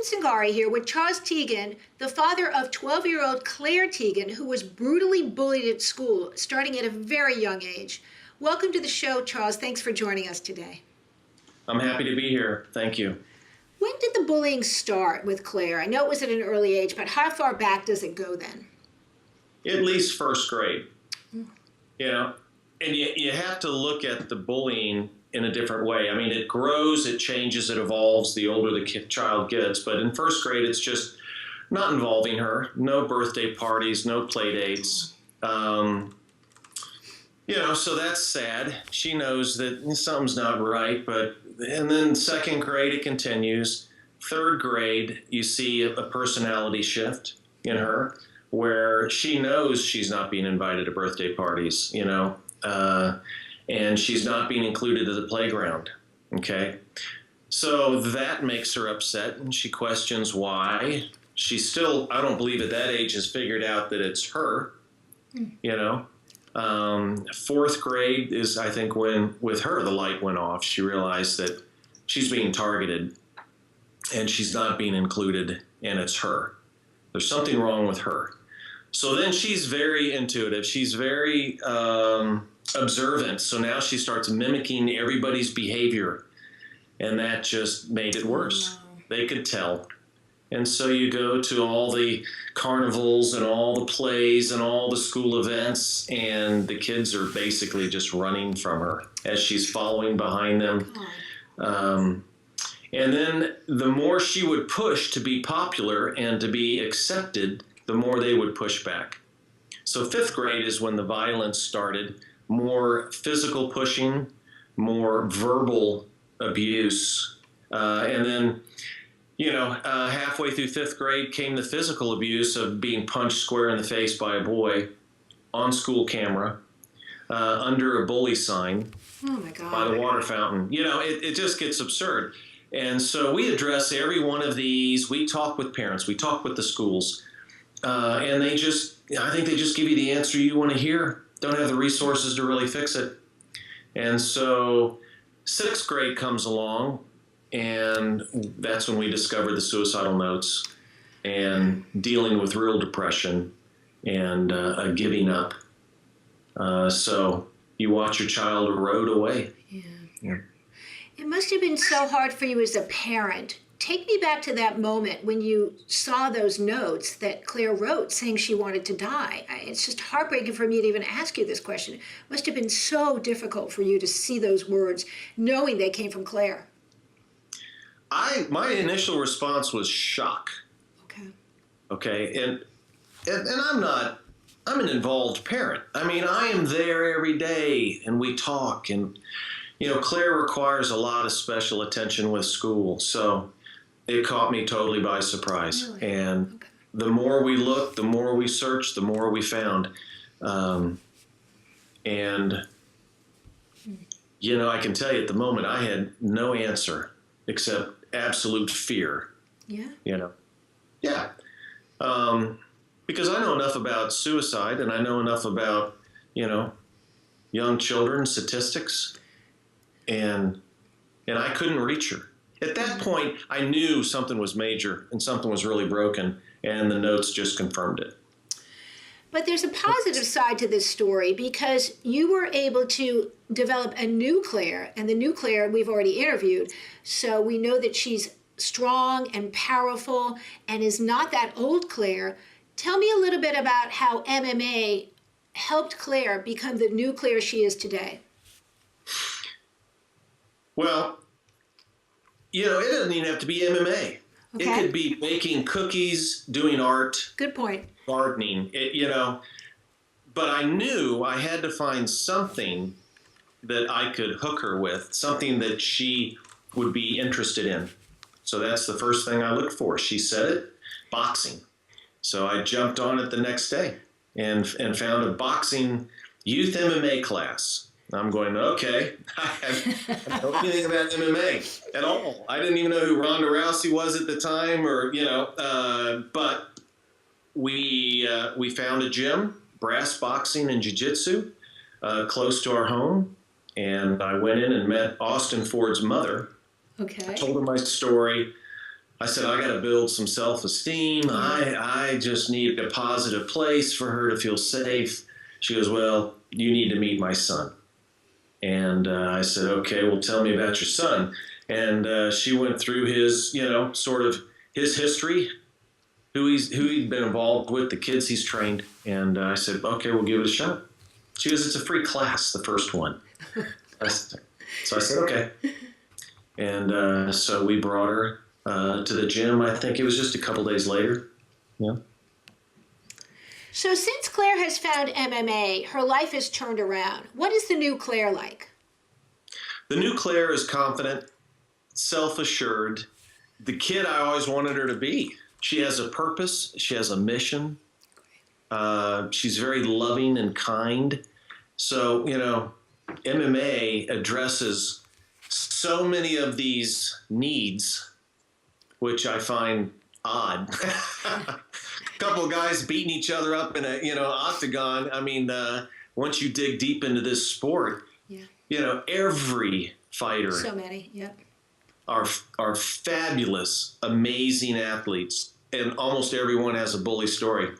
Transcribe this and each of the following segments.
Susan Cingari here with Charles Titegen, the father of 12-year-old Claire Titegen, who was brutally bullied at school, starting at a very young age. Welcome to the show, Charles. Thanks for joining us today. I'm happy to be here. Thank you. When did the bullying start with Claire? I know it was at an early age, but how far back does it go then? At least first grade. You know, and you have to look at the bullying in a different way. I mean, it grows, it changes, it evolves the older the child gets. But in first grade, it's just not involving her. No birthday parties, no play dates. You know, so that's sad. She knows that something's not right. And then second grade, it continues. Third grade, you see a personality shift in her where she knows she's not being invited to birthday parties, you know. And she's not being included at the playground, okay? So that makes her upset, and she questions why. She still, I don't believe at that age, has figured out that it's her, you know? Fourth grade is, I think, when, with her, the light went off. She realized that she's being targeted, and she's not being included, and it's her. There's something wrong with her. So then she's very intuitive. She's very observant. So now she starts mimicking everybody's behavior, and that just made it worse. Wow. They could tell. And so you go to all the carnivals and all the plays and all the school events, and the kids are basically just running from her as she's following behind them. And then the more she would push to be popular and to be accepted, the more they would push back. So fifth grade is when the violence started. More physical pushing, more verbal abuse. And then, you know, halfway through fifth grade came the physical abuse of being punched square in the face by a boy on school camera, under a bully sign, oh my God, by the water fountain. You know, it just gets absurd. And so we address every one of these. We talk with parents. We talk with the schools. And I think they just give you the answer you want to hear. Don't have the resources to really fix it. And so sixth grade comes along, and that's when we discovered the suicidal notes and dealing with real depression and giving up. So you watch your child erode away. Yeah. It must have been so hard for you as a parent. Take me back to that moment when you saw those notes that Claire wrote saying she wanted to die. It's just heartbreaking for me to even ask you this question. It must have been so difficult for you to see those words, knowing they came from Claire. My initial response was shock. Okay. And I'm an involved parent. I mean, I am there every day, and we talk, and, you know, Claire requires a lot of special attention with school. So it caught me totally by surprise. Really? And the more we looked, the more we searched, the more we found. And, you know, I can tell you at the moment, I had no answer except absolute fear. Yeah. You know? Yeah. Because I know enough about suicide, and I know enough about, you know, young children statistics, and I couldn't reach her. At that point, I knew something was major and something was really broken, and the notes just confirmed it. But there's a positive side to this story, because you were able to develop a new Claire, and the new Claire we've already interviewed, so we know that she's strong and powerful and is not that old Claire. Tell me a little bit about how MMA helped Claire become the new Claire she is today. Well, you know, it doesn't even have to be MMA. Okay. It could be baking cookies, doing art. Good point. Gardening, you know. But I knew I had to find something that I could hook her with, something that she would be interested in. So that's the first thing I looked for. She said it, boxing. So I jumped on it the next day and found a boxing youth MMA class. I'm going, okay, I don't know anything about MMA at all. I didn't even know who Ronda Rousey was at the time, or, you know, but we found a gym, brass boxing and jiu-jitsu, close to our home. And I went in and met Austin Ford's mother. Okay. I told her my story. I said, I got to build some self-esteem. I just need a positive place for her to feel safe. She goes, well, you need to meet my son. And I said, okay, well, tell me about your son. And she went through his, sort of his history, who he'd been involved with, the kids he's trained. And I said, okay, we'll give it a shot. She goes, it's a free class, the first one. So I said, okay. And so we brought her to the gym. I think it was just a couple days later. Yeah. So since Claire has found MMA, her life has turned around. What is the new Claire like? The new Claire is confident, self-assured, the kid I always wanted her to be. She has a purpose. She has a mission. She's very loving and kind. So, MMA addresses so many of these needs, which I find odd. Couple of guys beating each other up in a octagon. I mean, once you dig deep into this sport, every fighter, so many, yep, are fabulous, amazing athletes, and almost everyone has a bully story.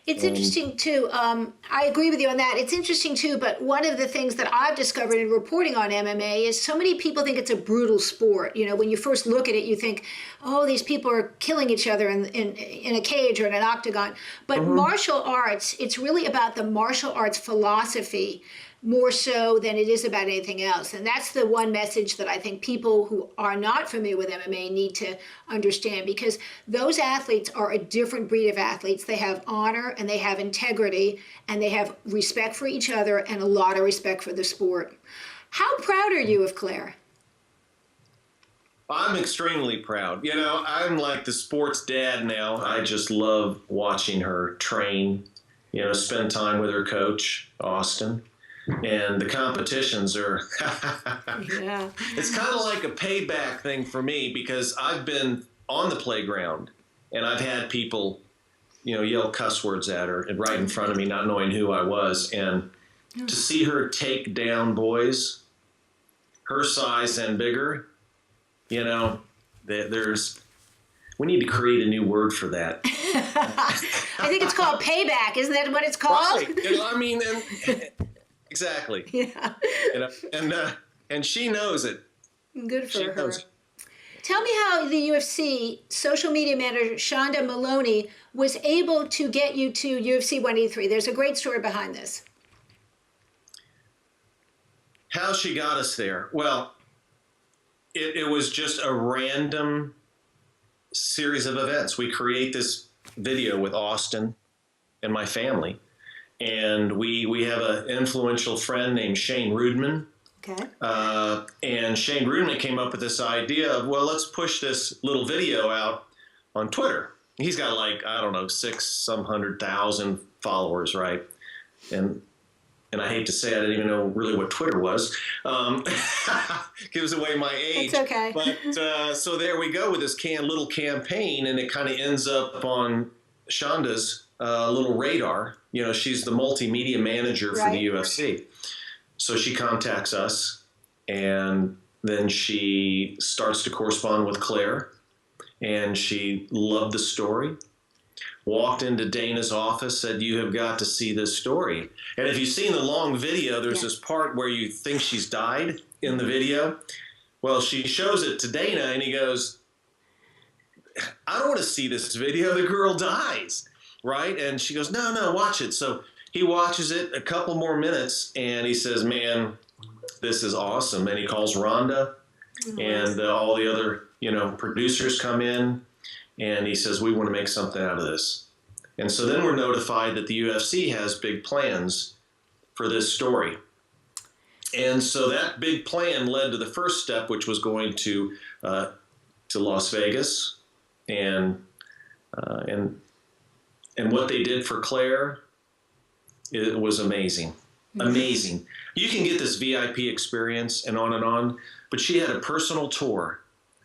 It's interesting too. I agree with you on that. It's interesting too, but one of the things that I've discovered in reporting on MMA is so many people think it's a brutal sport. When you first look at it, you think, oh, these people are killing each other in a cage or in an octagon. But martial arts, it's really about the martial arts philosophy more so than it is about anything else. And that's the one message that I think people who are not familiar with MMA need to understand, because those athletes are a different breed of athletes. They have honor and they have integrity and they have respect for each other and a lot of respect for the sport. How proud are you of Claire? I'm extremely proud. I'm like the sports dad now. I just love watching her train, spend time with her coach, Austin. And the competitions are, it's kind of like a payback thing for me, because I've been on the playground and I've had people, yell cuss words at her and right in front of me, not knowing who I was. And to see her take down boys her size and bigger, we need to create a new word for that. I think it's called payback. Isn't that what it's called? Right. Exactly. Yeah. And she knows it. Good for her. Tell me how the UFC social media manager, Shonda Maloney, was able to get you to UFC 183. There's a great story behind this. How she got us there? Well, it was just a random series of events. We create this video with Austin and my family. And we have an influential friend named Shane Rudman. Okay. And Shane Rudman came up with this idea of, well, let's push this little video out on Twitter. He's got 600,000 followers, right? And I hate to say I didn't even know really what Twitter was. Gives away my age. It's okay. But so there we go with this little campaign, and it kind of ends up on Shonda's little radar. She's the multimedia manager for the UFC. So she contacts us, and then she starts to correspond with Claire, and she loved the story. Walked into Dana's office, said, you have got to see this story. And if you've seen the long video, there's this part where you think she's died in the video. Well, she shows it to Dana, and he goes, I don't want to see this video. The girl dies. Right? And she goes, no, watch it. So he watches it a couple more minutes, and he says, man, this is awesome. And he calls Ronda, and all the other, producers come in, and he says, we want to make something out of this. And so then we're notified that the UFC has big plans for this story. And so that big plan led to the first step, which was going to Las Vegas, and what they did for Claire, it was amazing. Amazing. You can get this VIP experience and on, but she had a personal tour,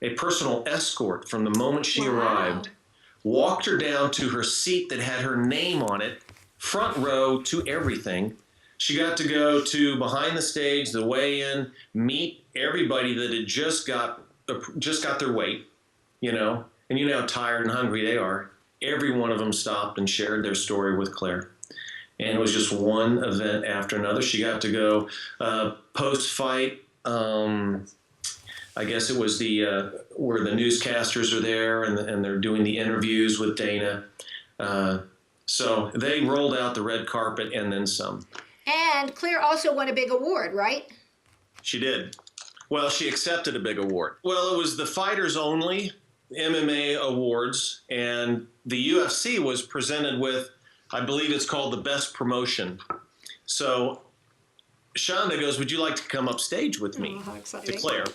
a personal escort from the moment she arrived, walked her down to her seat that had her name on it, front row to everything. She got to go to behind the stage, the weigh-in, meet everybody that had just got their weight, And you know how tired and hungry they are. Every one of them stopped and shared their story with Claire. And it was just one event after another. She got to go post-fight. I guess it was where the newscasters are there and they're doing the interviews with Dana. So they rolled out the red carpet and then some. And Claire also won a big award, right? She did. Well, she accepted a big award. Well, it was the fighters only MMA awards, and the UFC was presented with, I believe it's called the best promotion. So Shonda goes, would you like to come upstage with me? Oh, how exciting. To Claire.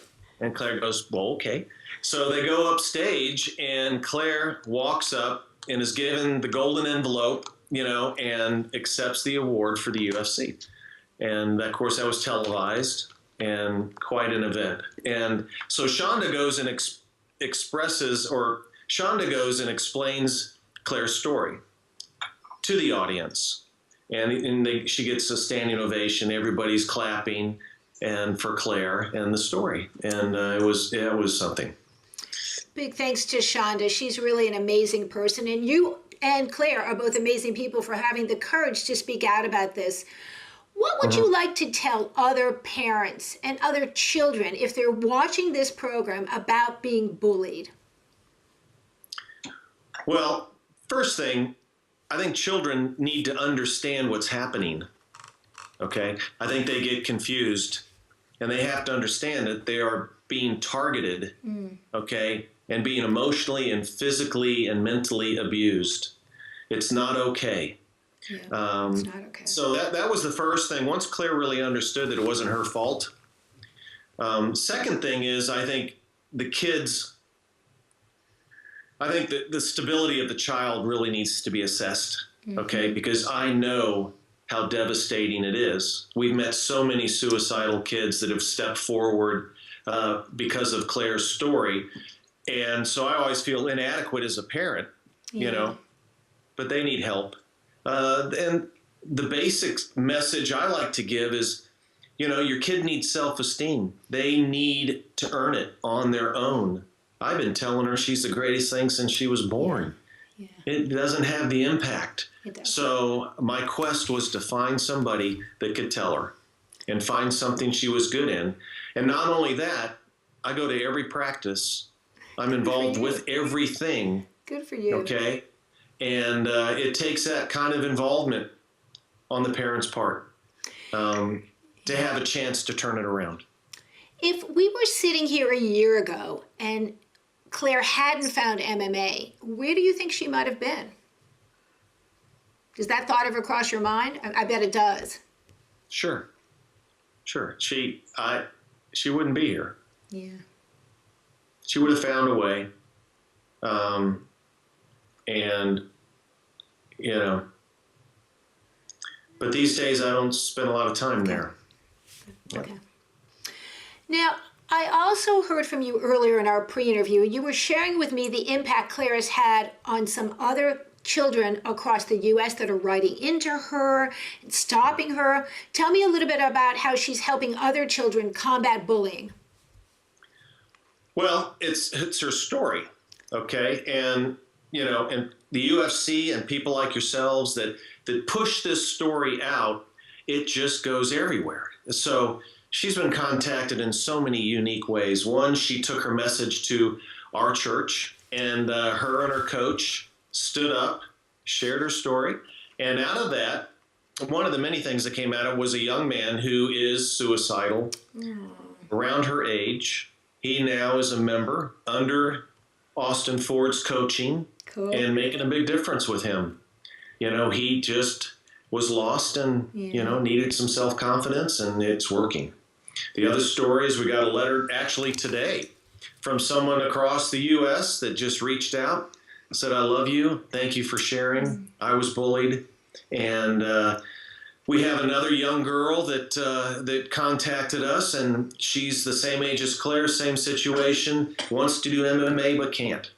And Claire goes, well, okay. So they go upstage, and Claire walks up and is given the golden envelope, you know, and accepts the award for the UFC. And of course, that was televised and quite an event. And so Shonda goes and Shonda goes and explains Claire's story to the audience. And she gets a standing ovation. Everybody's clapping and for Claire and the story. And it was something. Big thanks to Shonda. She's really an amazing person. And you and Claire are both amazing people for having the courage to speak out about this. What would you like to tell other parents and other children if they're watching this program about being bullied? Well, first thing, I think children need to understand what's happening. Okay? I think they get confused, and they have to understand that they are being targeted, okay, and being emotionally and physically and mentally abused. It's not okay. Yeah, it's not okay. So that was the first thing. Once Claire really understood that it wasn't her fault. Second thing is, I think the kids, I think that the stability of the child really needs to be assessed, okay, because I know how devastating it is. We've met so many suicidal kids that have stepped forward because of Claire's story. And so I always feel inadequate as a parent, you know, but they need help. And the basic message I like to give is, you know, your kid needs self-esteem. They need to earn it on their own. I've been telling her she's the greatest thing since she was born. Yeah. It doesn't have the impact. So my quest was to find somebody that could tell her and find something she was good in. And not only that, I go to every practice. I'm involved with everything. Good for you. Okay. And it takes that kind of involvement on the parents' part to have a chance to turn it around. If we were sitting here a year ago and Claire hadn't found MMA, where do you think she might have been? Does that thought ever cross your mind? I bet it does. Sure. She wouldn't be here. Yeah. She would have found a way. And, you know, but these days I don't spend a lot of time there. Okay. Now, I also heard from you earlier in our pre-interview. You were sharing with me the impact Claire has had on some other children across the U.S. that are writing into her and stopping her. Tell me a little bit about how she's helping other children combat bullying. Well, it's her story, okay? And, you know, and the UFC and people like yourselves that push this story out, it just goes everywhere. So she's been contacted in so many unique ways. One, she took her message to our church, and her and her coach stood up, shared her story. And out of that, one of the many things that came out of it was a young man who is suicidal, around her age. He now is a member under Austin Ford's coaching and making a big difference with him. You know, he just was lost and, you know, needed some self-confidence, and it's working. The other story is we got a letter actually today from someone across the U.S. that just reached out, said, I love you. Thank you for sharing. I was bullied. And we have another young girl that contacted us, and she's the same age as Claire, same situation, wants to do MMA but can't.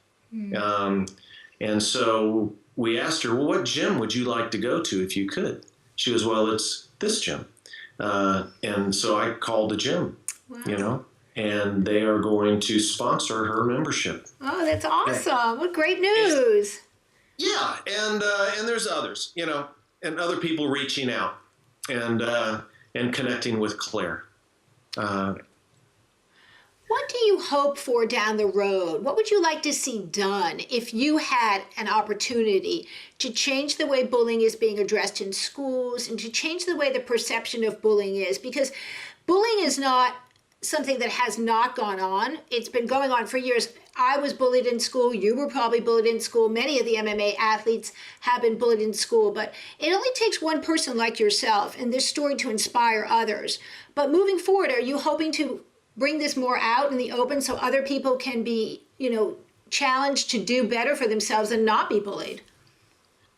And so we asked her, well, what gym would you like to go to if you could? She goes, well, it's this gym. And so I called the gym, you know, and they are going to sponsor her membership. Oh, that's awesome. What great news. Yeah, and there's others, and other people reaching out and connecting with Claire. What do you hope for down the road? What would you like to see done if you had an opportunity to change the way bullying is being addressed in schools and to change the way the perception of bullying is? Because bullying is not something that has not gone on. It's been going on for years. I was bullied in school. You were probably bullied in school. Many of the MMA athletes have been bullied in school. But it only takes one person like yourself in this story to inspire others. But moving forward, are you hoping to bring this more out in the open so other people can be, challenged to do better for themselves and not be bullied?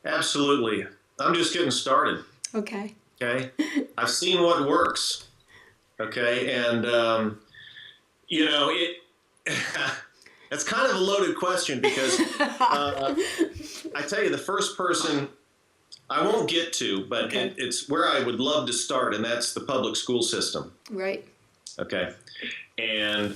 Absolutely. I'm just getting started. Okay. Okay. I've seen what works. Okay. And, it's kind of a loaded question because I tell you, the first person I won't get to, but okay. it's where I would love to start, and that's the public school system. Right. Okay. And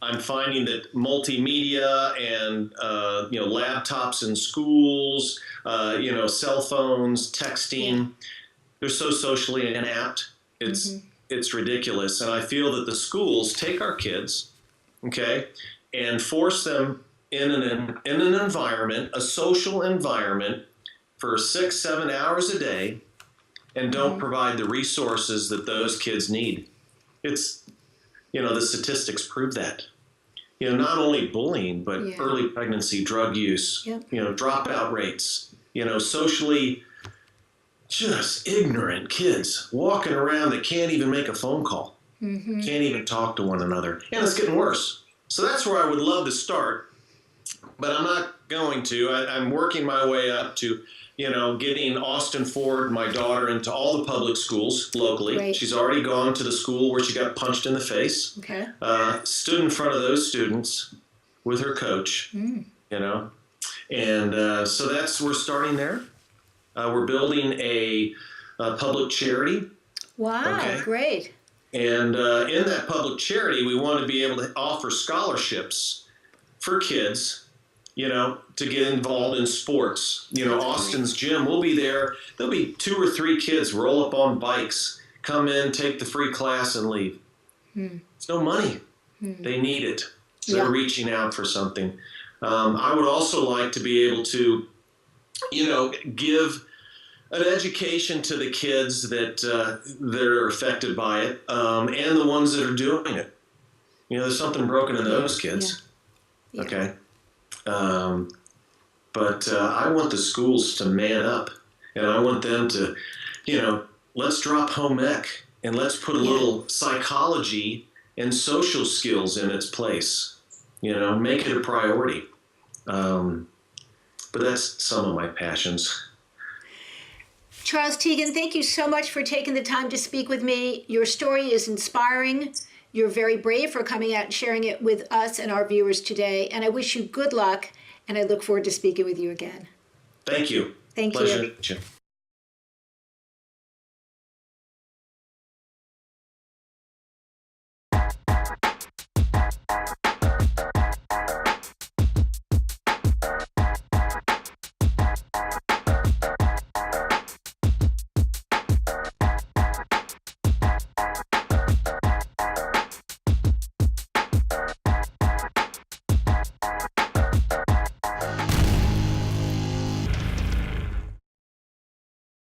I'm finding that multimedia and, laptops in schools, cell phones, texting, they're so socially inept. It's ridiculous. And I feel that the schools take our kids, okay, and force them in an environment, a social environment, for 6-7 hours a day, and don't provide the resources that those kids need. It's, the statistics prove that. Not only bullying, but early pregnancy, drug use, dropout rates, socially just ignorant kids walking around that can't even make a phone call, can't even talk to one another. And it's getting worse. So that's where I would love to start, but I'm not going to. I'm working my way up to, getting Austin Ford, my daughter, into all the public schools locally. Right. She's already gone to the school where she got punched in the face. Okay. Stood in front of those students with her coach, and so we're starting there. We're building a public charity. Wow, okay? Great. And in that public charity, we want to be able to offer scholarships for kids, to get involved in sports. Austin's gym, we'll be there. There'll be 2 or 3 kids roll up on bikes, come in, take the free class, and leave. It's no money. They need it. So they're reaching out for something. I would also like to be able to, give an education to the kids that are affected by it, and the ones that are doing it. There's something broken in those kids. Yeah. Okay. But I want the schools to man up, and I want them to, let's drop home ec and let's put a little psychology and social skills in its place. Make it a priority. But that's some of my passions. Charles Titegen, thank you so much for taking the time to speak with me. Your story is inspiring. You're very brave for coming out and sharing it with us and our viewers today. And I wish you good luck, and I look forward to speaking with you again. Thank you. Thank Pleasure you. to meet you.